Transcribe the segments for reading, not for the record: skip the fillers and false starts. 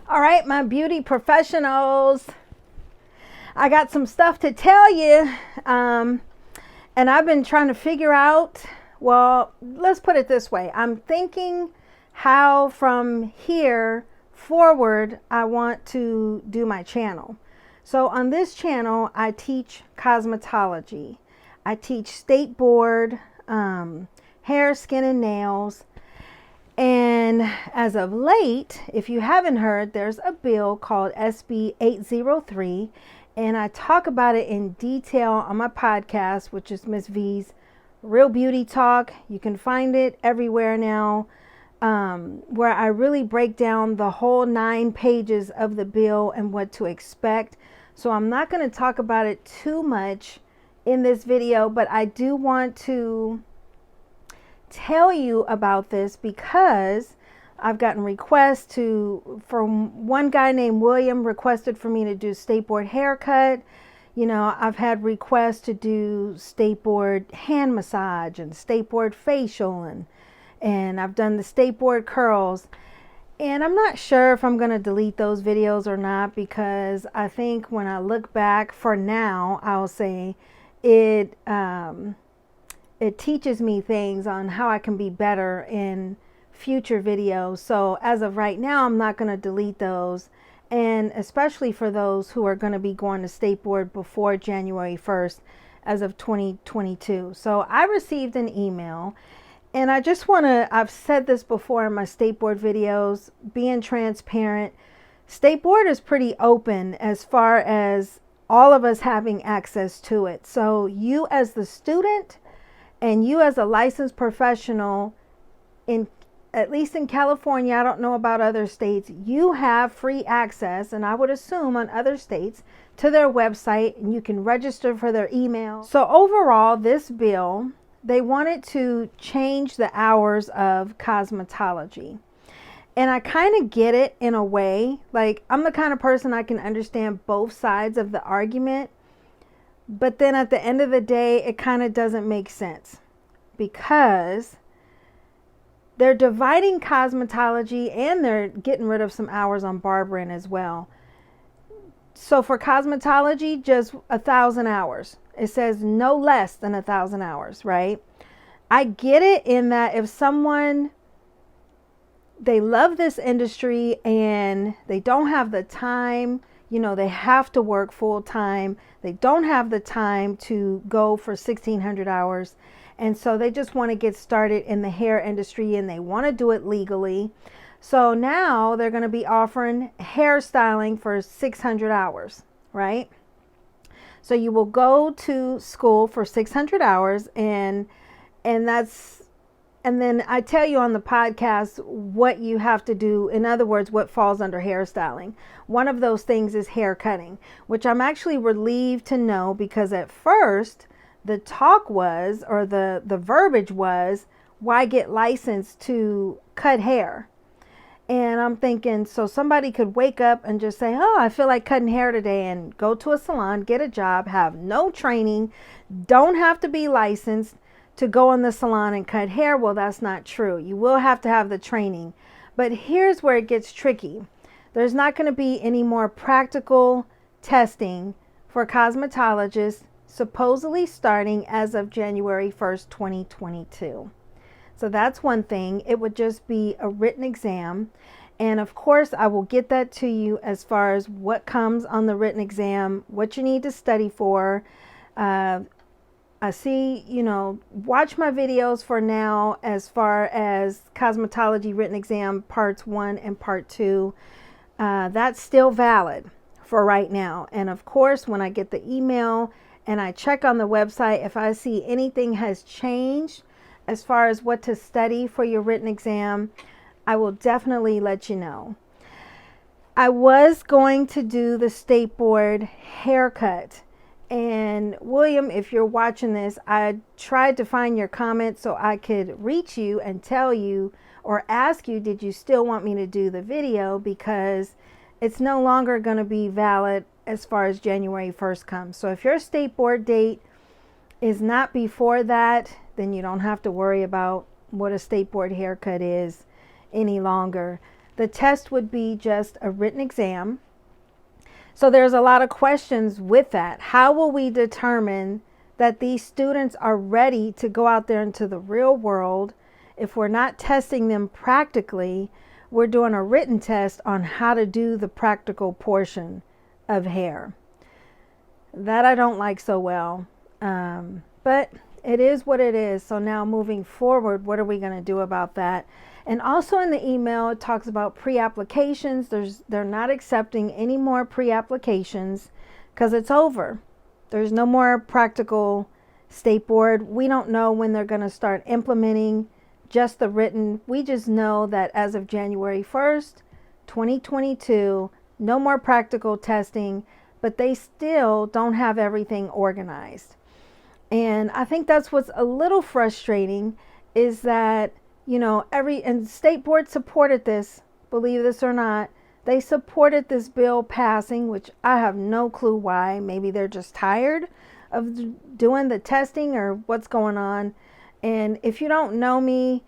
All right, my beauty professionals, I got some stuff to tell you. And I've been trying to figure out, well, let's put it this way. I'm thinking how from here forward I want to do my channel. So on this channel, I teach cosmetology. I teach state board, hair, skin, and nails. And as of late, if you haven't heard, there's a bill called SB 803, and I talk about it in detail on my podcast, which is Miss V's Real Beauty Talk. You can find it everywhere now, where I really break down the whole 9 pages of the bill and what to expect. So I'm not going to talk about it too much in this video, but I do want to tell you about this because I've gotten requests from one guy named William requested for me to do state board haircut. You know, I've had requests to do state board hand massage and state board facial, and I've done the state board curls. And I'm not sure if I'm going to delete those videos or not, because I think when I look back, for now, I'll say it teaches me things on how I can be better in future videos. So as of right now, I'm not going to delete those. And especially for those who are going to be going to state board before January 1st as of 2022. So I received an email, and I just want to, I've said this before in my state board videos, being transparent. State board is pretty open as far as all of us having access to it. So you as the student, and you as a licensed professional, at least in California, I don't know about other states, you have free access, and I would assume on other states, to their website, and you can register for their email. So overall, this bill, they wanted to change the hours of cosmetology. And I kind of get it in a way. Like, I'm the kind of person I can understand both sides of the argument. But then at the end of the day, it kind of doesn't make sense, because they're dividing cosmetology and they're getting rid of some hours on barbering as well. So for cosmetology, just 1,000 hours. It says no less than 1,000 hours, right? I get it in that if someone, they love this industry and they don't have the time, you know, they have to work full time. They don't have the time to go for 1,600 hours. And so they just want to get started in the hair industry, and they want to do it legally. So now they're going to be offering hairstyling for 600 hours, right? So you will go to school for 600 hours, and then I tell you on the podcast what you have to do. In other words, what falls under hairstyling. One of those things is hair cutting, which I'm actually relieved to know, because at first the talk was, or the verbiage was, why get licensed to cut hair? And I'm thinking, so somebody could wake up and just say, oh, I feel like cutting hair today, and go to a salon, get a job, have no training, don't have to be licensed to go in the salon and cut hair. Well, that's not true. You will have to have the training. But here's where it gets tricky. There's not going to be any more practical testing for cosmetologists, supposedly starting as of January 1st, 2022. So that's one thing. It would just be a written exam. And of course, I will get that to you as far as what comes on the written exam, what you need to study for. I see, you know, watch my videos for now as far as cosmetology written exam parts 1 and part 2. That's still valid for right now. And of course, when I get the email and I check on the website, if I see anything has changed as far as what to study for your written exam, I will definitely let you know. I was going to do the state board haircut. And William, if you're watching this, I tried to find your comment so I could reach you and tell you, or ask you, did you still want me to do the video? Because it's no longer going to be valid as far as January 1st comes. So if your state board date is not before that, then you don't have to worry about what a state board haircut is any longer. The test would be just a written exam. So there's a lot of questions with that. How will we determine that these students are ready to go out there into the real world if we're not testing them practically? We're doing a written test on how to do the practical portion of hair. That I don't like so well. But it is what it is. So now moving forward, what are we going to do about that? And also in the email, it talks about pre-applications. They're not accepting any more pre-applications because it's over. There's no more practical state board. We don't know when they're going to start implementing just the written. We just know that as of January 1st, 2022, no more practical testing, but they still don't have everything organized. And I think that's what's a little frustrating is that, you know, and state board supported this, believe this or not. They supported this bill passing, which I have no clue why. Maybe they're just tired of doing the testing or what's going on. And if you don't know me,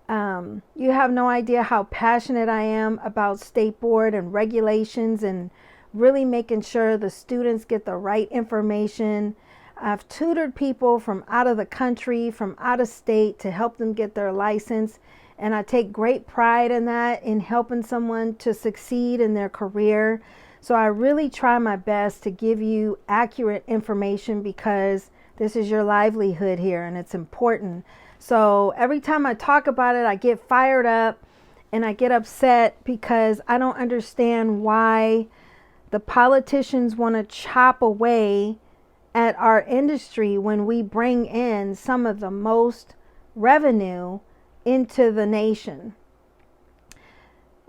you have no idea how passionate I am about state board and regulations and really making sure the students get the right information. I've tutored people from out of the country, from out of state to help them get their license. And I take great pride in that, in helping someone to succeed in their career. So I really try my best to give you accurate information because this is your livelihood here and it's important. So every time I talk about it, I get fired up and I get upset because I don't understand why the politicians want to chop away at our industry when we bring in some of the most revenue into the nation.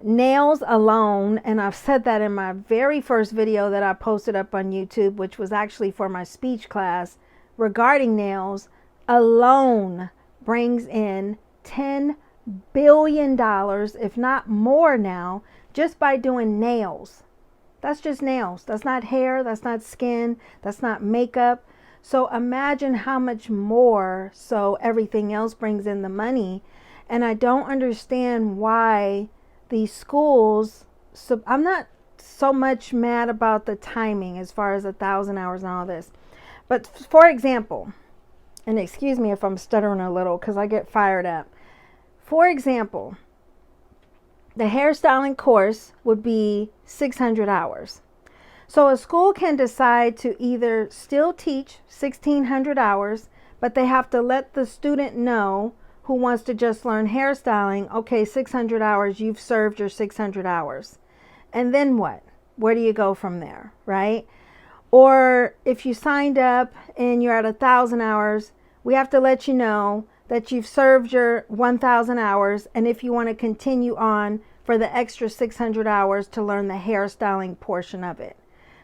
Nails alone, and I've said that in my very first video that I posted up on YouTube, which was actually for my speech class regarding nails, alone brings in $10 billion, if not more now, just by doing nails. That's just nails. That's not hair. That's not skin. That's not makeup. So imagine how much more so everything else brings in the money. And I don't understand why these schools, so I'm not so much mad about the timing as far as 1,000 hours and all this. But for example, and excuse me if I'm stuttering a little because I get fired up. For example, the hairstyling course would be 600 hours. So a school can decide to either still teach 1,600 hours, but they have to let the student know who wants to just learn hairstyling, okay, 600 hours, you've served your 600 hours. And then what? Where do you go from there, right? Or if you signed up and you're at 1,000 hours, we have to let you know that you've served your 1,000 hours, and if you want to continue on for the extra 600 hours to learn the hairstyling portion of it,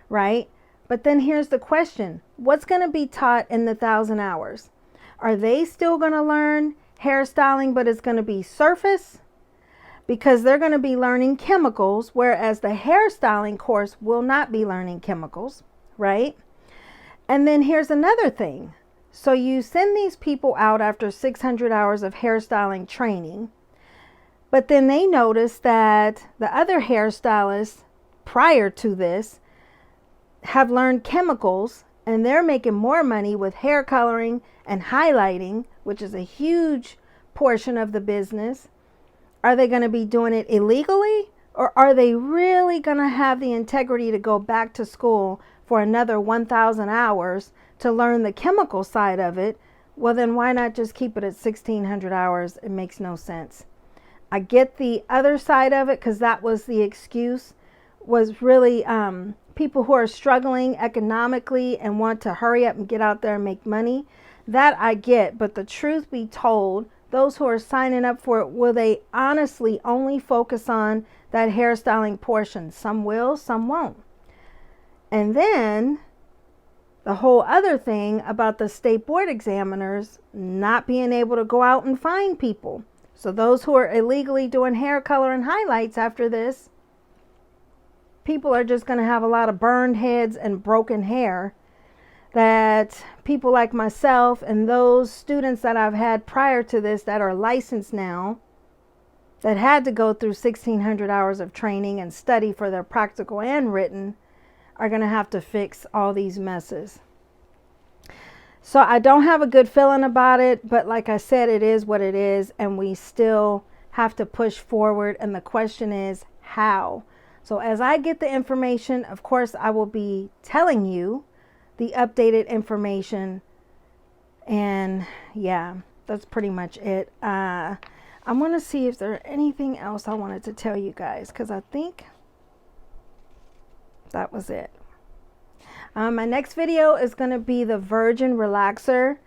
right? But then here's the question. What's going to be taught in the 1,000 hours? Are they still going to learn hairstyling, but it's going to be surface? Because they're going to be learning chemicals, whereas the hairstyling course will not be learning chemicals, right? And then here's another thing. So you send these people out after 600 hours of hairstyling training, but then they notice that the other hairstylists prior to this have learned chemicals and they're making more money with hair coloring and highlighting, which is a huge portion of the business. Are they going to be doing it illegally, or are they really going to have the integrity to go back to school for another 1,000 hours to learn the chemical side of it? Well, then why not just keep it at 1,600 hours? It makes no sense. I get the other side of it because that was the excuse, was really people who are struggling economically and want to hurry up and get out there and make money. That I get, but the truth be told, those who are signing up for it, will they honestly only focus on that hairstyling portion? Some will, some won't. And then the whole other thing about the state board examiners not being able to go out and find people. So those who are illegally doing hair color and highlights after this, people are just going to have a lot of burned heads and broken hair that people like myself and those students that I've had prior to this that are licensed now that had to go through 1,600 hours of training and study for their practical and written are going to have to fix all these messes. So I don't have a good feeling about it, but like I said, it is what it is, and we still have to push forward. And the question is, how? So as I get the information, of course, I will be telling you the updated information. And yeah, that's pretty much it. I want to see if there's anything else I wanted to tell you guys, because I think that was it. My next video is going to be the Virgin Relaxer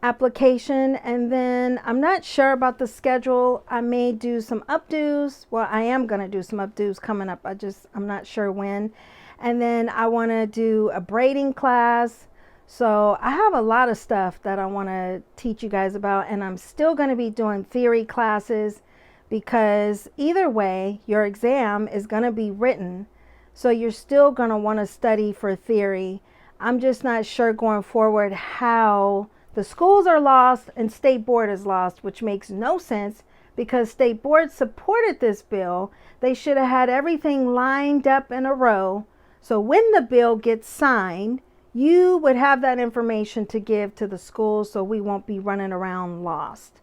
application, and then I'm not sure about the schedule. I may do some updos. Well, I am going to do some updos coming up. I'm not sure when. And then I want to do a braiding class. So I have a lot of stuff that I want to teach you guys about, and I'm still going to be doing theory classes, because either way your exam is going to be written. So you're still going to want to study for theory. I'm just not sure going forward how the schools are lost and state board is lost, which makes no sense, because state board supported this bill. They should have had everything lined up in a row. So when the bill gets signed, you would have that information to give to the schools, so we won't be running around lost.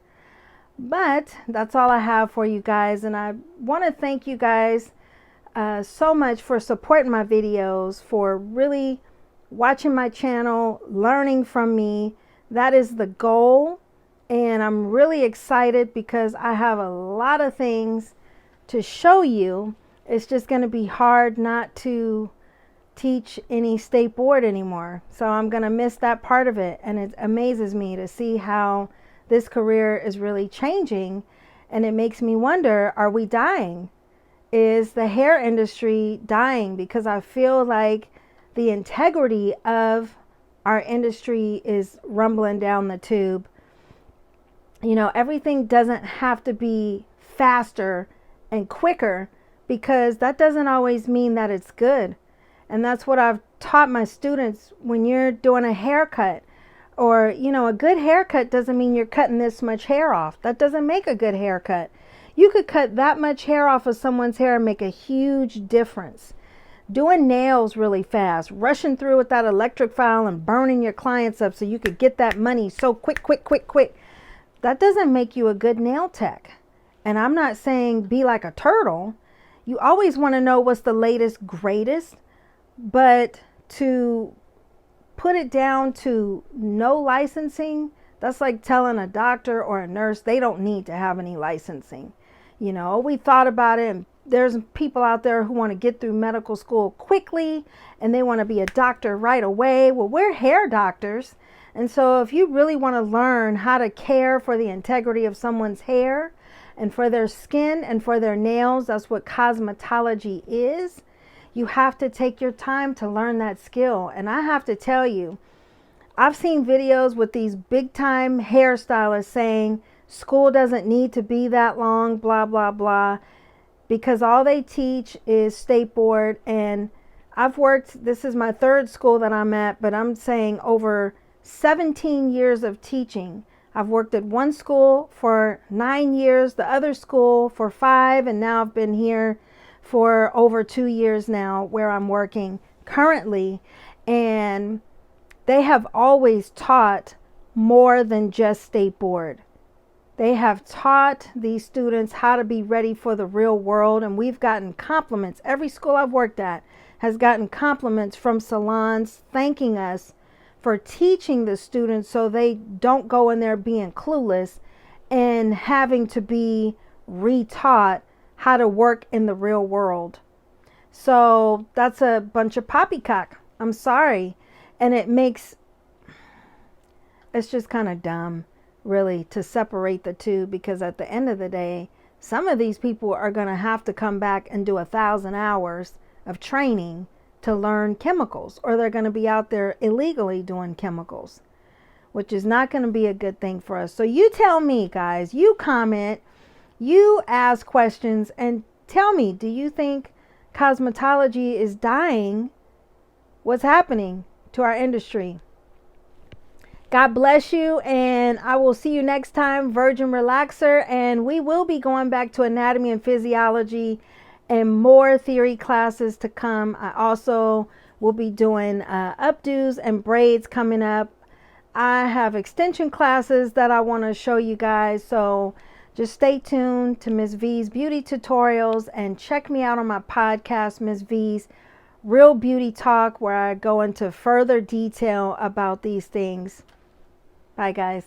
But that's all I have for you guys. And I want to thank you guys so much for supporting my videos, for really watching my channel, learning from me. That is the goal, and I'm really excited because I have a lot of things to show you. It's just going to be hard not to teach any state board anymore, so I'm going to miss that part of it. And it amazes me to see how this career is really changing, and it makes me wonder, are we dying? Is the hair industry dying? Because I feel like the integrity of our industry is rumbling down the tube. You know, everything doesn't have to be faster and quicker, because that doesn't always mean that it's good. And that's what I've taught my students. When you're doing a haircut, or, you know, a good haircut doesn't mean you're cutting this much hair off. That doesn't make a good haircut. You could cut that much hair off of someone's hair and make a huge difference. Doing nails really fast, rushing through with that electric file and burning your clients up so you could get that money so quick. That doesn't make you a good nail tech. And I'm not saying be like a turtle. You always want to know what's the latest, greatest. But to put it down to no licensing, that's like telling a doctor or a nurse they don't need to have any licensing. You know, we thought about it, and there's people out there who want to get through medical school quickly and they want to be a doctor right away. Well, we're hair doctors. And so if you really want to learn how to care for the integrity of someone's hair and for their skin and for their nails, that's what cosmetology is. You have to take your time to learn that skill. And I have to tell you, I've seen videos with these big time hairstylists saying school doesn't need to be that long, blah, blah, blah, because all they teach is state board. And I've worked, this is my third school that I'm at, but I'm saying over 17 years of teaching. I've worked at one school for 9 years, the other school for 5, and now I've been here for over 2 years now where I'm working currently. And they have always taught more than just state board. They have taught these students how to be ready for the real world, and we've gotten compliments. Every school I've worked at has gotten compliments from salons thanking us for teaching the students so they don't go in there being clueless and having to be retaught how to work in the real world. So that's a bunch of poppycock. I'm sorry. And it's just kind of dumb, really, to separate the two, because at the end of the day, some of these people are going to have to come back and do 1,000 hours of training to learn chemicals, or they're going to be out there illegally doing chemicals, which is not going to be a good thing for us. So you tell me, guys, you comment, you ask questions, and tell me, do you think cosmetology is dying? What's happening to our industry? God bless you, and I will see you next time, Virgin Relaxer, and we will be going back to anatomy and physiology and more theory classes to come. I also will be doing updos and braids coming up. I have extension classes that I want to show you guys, so just stay tuned to Miss V's Beauty Tutorials and check me out on my podcast, Miss V's Real Beauty Talk, where I go into further detail about these things. Bye, guys.